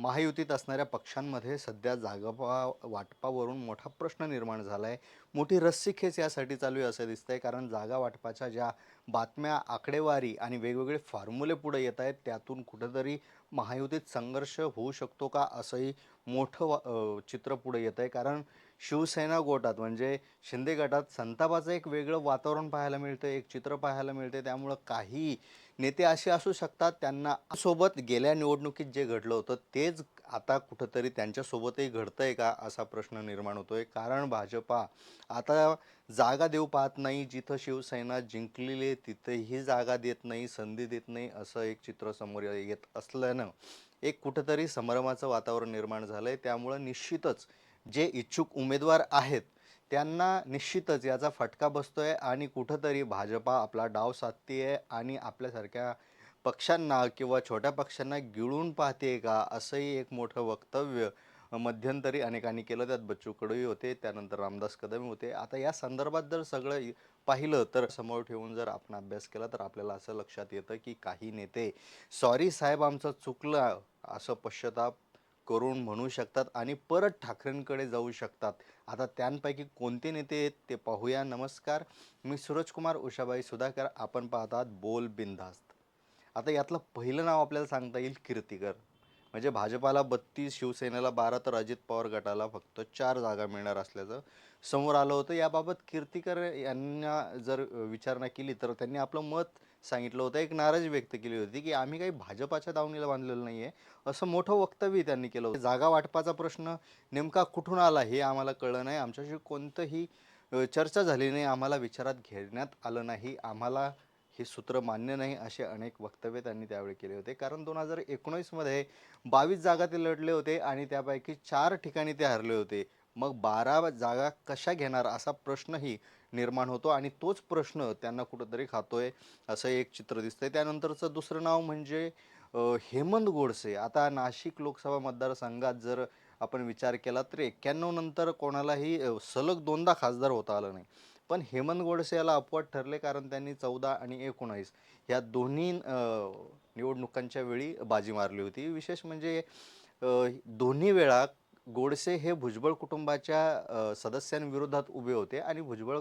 महायुतीत असणाऱ्या पक्षांमध्ये सध्या जागा वाटपावरून मोठा प्रश्न निर्माण झाला आहे. मोठी रस्सीखेच यासाठी चालू आहे असं दिसतंय, कारण जागा वाटपाच्या ज्या बातम्या, आकडेवारी आणि वेगवेगळे फॉर्म्युले पुढे येत आहेत, त्यातून कुठंतरी महायुतीत संघर्ष होऊ शकतो का असंही मोठं चित्र पुढे येत आहे. कारण शिवसेना गोटात म्हणजे शिंदे गटात संतापाचं एक वेगळं वातावरण पाहायला मिळतं, एक चित्र पाहायला मिळते. त्यामुळं काही नेते असे असू शकतात, त्यांना सोबत गेल्या निवडणुकीत जे घडलं होतं तेच आता कुठंतरी त्यांच्यासोबतही घडतंय का असा प्रश्न निर्माण होतोय. कारण भाजपा आता जागा देऊ पाहत नाही, जिथं शिवसेना जिंकलेली तिथेही जागा देत नाही, संधी देत नाही, असं एक चित्र समोर येत असल्यानं एक कुठंतरी संभ्रमाचं वातावरण निर्माण झालंय. त्यामुळं निश्चितच जे इच्छुक उमेदवार आहेत त्यांना निश्चितच याचा फटका बसतोय आणि कुठंतरी भाजपा आपला डाव साधतीये आणि आपल्यासारख्या पक्षांना किंवा छोट्या पक्षांना गिळून पाहते का असंही एक मोठं वक्तव्य मध्यंतरी अनेकांनी केलं. त्यात बच्चू कडूही होते, त्यानंतर रामदास कदम होते. आता या संदर्भात जर सगळं पाहिलं तर समोर ठेवून जर आपण अभ्यास केला तर आपल्याला असं लक्षात येतं की काही नेते सॉरी साहेब आमचं चुकलं असं पश्चाताप करून म्हणू शकतात आणि परत ठाकरेंकडे जाऊ शकतात. आता त्यांपैकी कोणते नेते आहेत ते पाहूया. नमस्कार, मी सूरजकुमार उषाबाई सुधाकर, आपण पाहतात बोल बिनधास्त. आता यातलं पहिलं नाव आपल्याला सांगता येईल कीर्तिकर. म्हणजे भाजपाला 32, शिवसेनेला 12, तर अजित पवार गटाला फक्त 4 जागा मिळणार असल्याचं समोर आलं होतं. याबाबत कीर्तिकर यांना जर विचारणा केली तर त्यांनी आपलं मत सांगितलं होतं. एक नाराजी व्यक्त केली होती की आम्ही काही भाजपाच्या दावणीला बांधलेलं नाही आहे, असं मोठं वक्तव्य त्यांनी केलं होतं. जागा वाटपाचा प्रश्न नेमका कुठून आला हे आम्हाला कळलं नाही, आमच्याशी कोणतंही चर्चा झाली नाही, आम्हाला विचारात घेण्यात आलं नाही, आम्हाला हे सूत्र मान्य नाही, असे अनेक वक्तव्य त्यांनी त्यावेळी केले होते. कारण 2019मध्ये 22 जागा ते लढले होते आणि त्यापैकी 4 ठिकाणी ते हरले होते. मग 12 जागा कशा घेणार असा प्रश्नही निर्माण होतो आणि तोच प्रश्न त्यांना कुठंतरी खातोय असं एक चित्र दिसतंय. त्यानंतरचं दुसरं नाव म्हणजे हेमंत गोडसे. आता नाशिक लोकसभा मतदारसंघात जर आपण विचार केला तर 91 नंतर कोणालाही सलग 2दा खासदार होता आलं नाही. पण हेमंत गोडसे याला अपवाद ठरले, कारण त्यांनी 14 आणि 19 या दोन्ही निवडणुकांच्या वेळी बाजी मारली होती. विशेष म्हणजे दोन्ही वेळा गोडसे हे भुजबळ कुटुंबाच्या सदस्यांविरोधात उभे होते आणि भुजबळ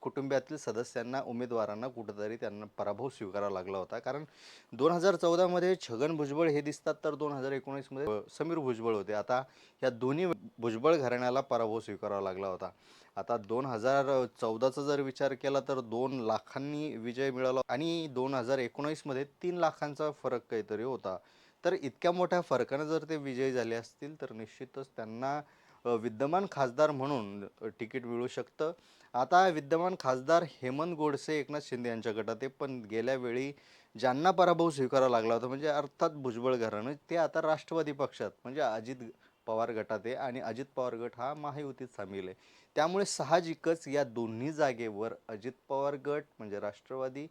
कुटुंबातील सदस्यांना, उमेदवारांना कुठंतरी त्यांना पराभव स्वीकारावा लागला होता. कारण 2014मध्ये छगन भुजबळ हे दिसतात, तर 2019मध्ये समीर भुजबळ होते. आता या दोन्ही भुजबळ घराण्याला पराभव स्वीकारावा लागला होता. आता 2014चा जर विचार केला तर 2 लाखांनी विजय मिळाला आणि 2019मध्ये 3 लाखांचा फरक काहीतरी होता. तर इतक्या मोठ्या फरकानं जर ते विजयी झाले असतील तर निश्चितच त्यांना विद्यमान खासदार म्हणून तिकीट मिळू शकतं. आता विद्यमान खासदार हेमंत गोडसे एकनाथ शिंदे यांच्या गटात आहे, पण गेल्या वेळी ज्यांना पराभव स्वीकारावा लागला होता म्हणजे अर्थात भुजबळ घराणं, ते आता राष्ट्रवादी पक्षात म्हणजे अजित पवार गटात आहे आणि अजित पवार गट हा महायुतीत सामील आहे. त्यामुळे साहजिकच या दोन्ही जागेवर अजित पवार गट म्हणजे राष्ट्रवादी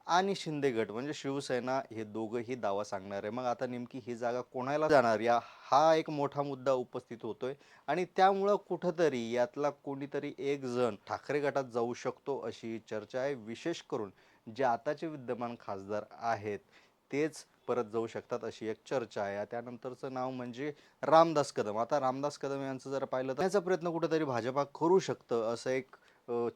आणि शिंदे गट म्हणजे शिवसेना हे दोघंही दावा सांगणार आहे. मग आता नेमकी ही जागा कोणाला जाणार हा एक मोठा मुद्दा उपस्थित होतोय आणि त्यामुळं कुठंतरी यातला कोणीतरी एक जण ठाकरे गटात जाऊ शकतो अशी चर्चा आहे. विशेष करून जे आताचे विद्यमान खासदार आहेत तेच परत जाऊ शकतात अशी एक चर्चा आहे. त्यानंतरचं नाव म्हणजे रामदास कदम. आता रामदास कदम यांचं जर पाहिलं तर त्याचा प्रयत्न कुठेतरी भाजपा करू शकतं असं एक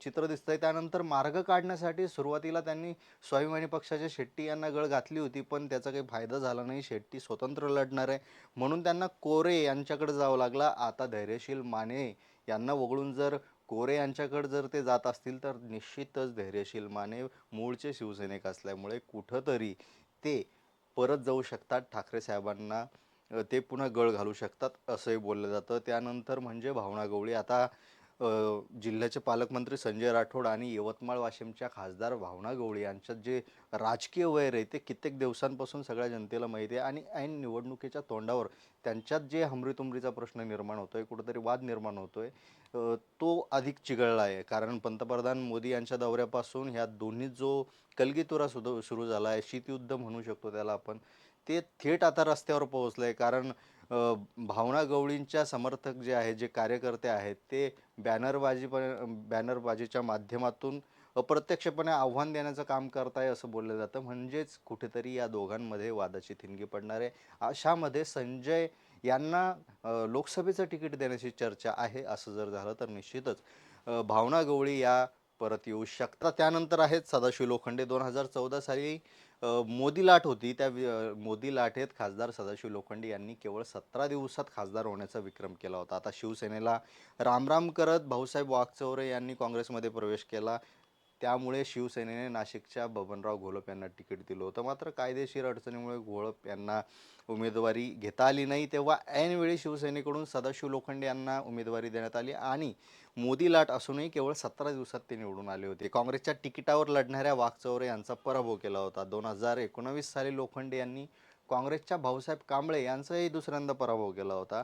चित्र दिसतंय. त्यानंतर मार्ग काढण्यासाठी सुरुवातीला त्यांनी स्वाभिमानी पक्षाच्या शेट्टी यांना गळ घातली होती, पण त्याचा काही फायदा झाला नाही. शेट्टी स्वतंत्र लढणार आहे म्हणून त्यांना कोरे यांच्याकडे जावं लागलं. आता धैर्यशील माने यांना वगळून जर कोरे यांच्याकडे जर ते जात असतील तर निश्चितच धैर्यशील माने मूळचे शिवसैनिक असल्यामुळे कुठंतरी ते परत जाऊ शकतात ठाकरे साहेबांना, ते पुन्हा गळ घालू शकतात असंही बोललं जातं. त्यानंतर म्हणजे भावना गवळी. आता जिल्ह्याचे पालकमंत्री संजय राठोड आणि यवतमाळ वाशिमच्या खासदार भावना गवळी यांच्यात जे राजकीय वैर आहे ते कित्येक दिवसांपासून सगळ्या जनतेला माहिती आहे आणि ऐन निवडणुकीच्या तोंडावर त्यांच्यात जे हमरीतुमरीचा प्रश्न निर्माण होतोय, कुठेतरी वाद निर्माण होतोय, तो अधिक चिघळला आहे. कारण पंतप्रधान मोदी यांच्या दौऱ्यापासून ह्या दोन्ही जो कलगीतुरा सुरू झाला आहे, शीतयुद्ध म्हणू शकतो त्याला आपण, ते थेट आता रस्त्यावर पोहोचलं आहे. कारण भावना गवळींच्या समर्थक जे आहेत, जे कार्यकर्ते आहेत, ते बॅनरबाजीच्या माध्यमातून अप्रत्यक्षपणे आव्हान देण्याचं काम करताय असं बोललं जातं. म्हणजेच कुठेतरी या दोघांमध्ये वादाची ठिणगी पडणार आहे. अशामध्ये संजय यांना लोकसभेचं तिकीट देण्याची चर्चा आहे. असं जर झालं तर निश्चितच भावना गवळी या परत येऊ शकतात. त्यानंतर आहेत सदाशिव लोखंडे. 2014 साली मोदी लाट होती. मोदी लाटेत खासदार सदाशिव लोखंडे यांनी केवळ 17 दिवसात खासदार होण्याचा विक्रम केला होता. आता शिवसेनेला रामराम करत भाऊसाहेब वाकचौरे यांनी काँग्रेसमध्ये प्रवेश केला. त्यामुळे शिवसेनेने नाशिकच्या बबनराव घोलप यांना तिकीट दिलं होतं. मात्र कायदेशीर अडचणीमुळे घोलप यांना उमेदवारी घेता आली नाही. तेव्हा ऐनवेळी शिवसेनेकडून सदाशिव लोखंडे यांना उमेदवारी देण्यात आली आणि मोदी लाट असूनही केवळ 17 दिवसात ते निवडून आले होते. काँग्रेसच्या तिकिटावर लढणाऱ्या वाकचौरे यांचा पराभव केला होता. 2019 साली लोखंडे यांनी काँग्रेसच्या भाऊसाहेब कांबळे यांचाही दुसऱ्यांदा पराभव केला होता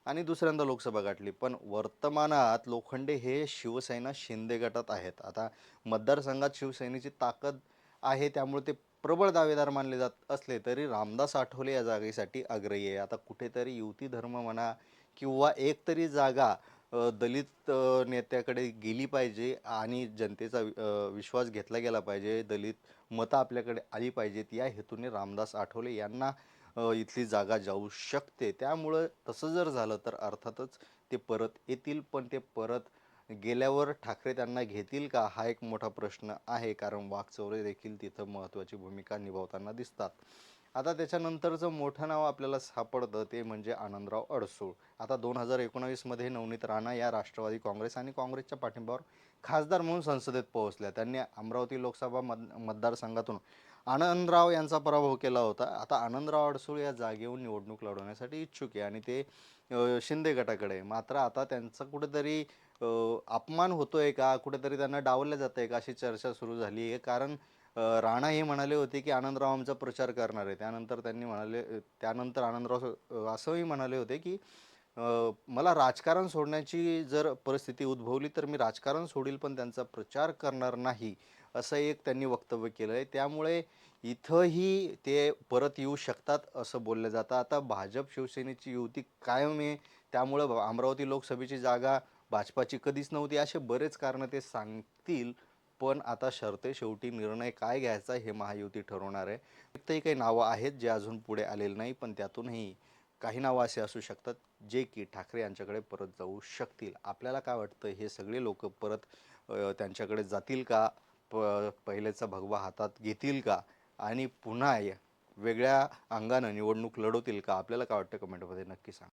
आणि दुसऱ्यांदा लोकसभा गाठली. पण वर्तमानात लोखंडे हे शिवसेना शिंदे गटात आहेत. आता मतदारसंघात शिवसेनेची ताकद आहे, त्यामुळे ते प्रबळ दावेदार मानले जात असले तरी रामदास आठवले या जागेसाठी आग्रही आहे. आता कुठेतरी युती धर्म म्हणा किंवा एक तरी जागा दलित नेत्याकडे गेली पाहिजे आणि जनतेचा विश्वास घेतला गेला पाहिजे, दलित मतं आपल्याकडे आली पाहिजेत, या हेतूने रामदास आठवले यांना इथली जागा जाऊ शकते. त्यामुळं तसं जर झालं तर अर्थातच ते परत येतील. पण ते परत गेल्यावर ठाकरे त्यांना घेतील का, हा एक मोठा प्रश्न आहे. कारण वाकचौरे देखील तिथं महत्त्वाची भूमिका निभावताना दिसतात. आता त्याच्यानंतरचं मोठं नाव आपल्याला सापडतं ते म्हणजे आनंदराव अडसूळ. आता 2019मध्ये नवनीत राणा या राष्ट्रवादी काँग्रेस आणि काँग्रेसच्या पाठिंब्यावर खासदार म्हणून संसदेत पोहोचल्या. त्यांनी अमरावती लोकसभा मतदारसंघातून आनंदराव यांचा पराभव केला होता. आता आनंदराव अडसूळ या जागेहून निवडणूक लढवण्यासाठी इच्छुक आहे आणि ते शिंदे गटाकडे आहे. मात्र आता त्यांचा कुठेतरी अपमान होतोय का, कुठेतरी त्यांना डावललं जातंय का, अशी चर्चा सुरू झाली आहे. कारण राणा हे म्हणाले होते की आनंदराव आमचा प्रचार करणार आहे. त्यानंतर आनंदराव असंही म्हणाले होते की मला राजकारण सोडण्याची जर परिस्थिती उद्भवली तर मी राजकारण सोडील, पण त्यांचा प्रचार करणार नाही, असं एक त्यांनी वक्तव्य केलं आहे. त्यामुळे इथंही ते परत येऊ शकतात असं बोललं जातं. आता भाजप शिवसेनेची युती कायम आहे, त्यामुळं अमरावती लोकसभेची जागा भाजपाची कधीच नव्हती, असे बरेच कारणं ते सांगतील. पण आता शर्ते शेवटी निर्णय काय घ्यायचा हे महायुती ठरवणार आहे. इथंही काही नावं आहेत जे अजून पुढे आलेले नाही, पण त्यातूनही काही नावं असे असू शकतात जे की ठाकरे यांच्याकडे परत जाऊ शकतील. आपल्याला काय वाटतं, हे सगळे लोक परत त्यांच्याकडे जातील का, पहिलेचा भगवा हातात घेतील का आणि पुन्हा वेगळ्या अंगानं निवडणूक लढवतील का? आपल्याला काय वाटतं कमेंटमध्ये नक्की सांगा.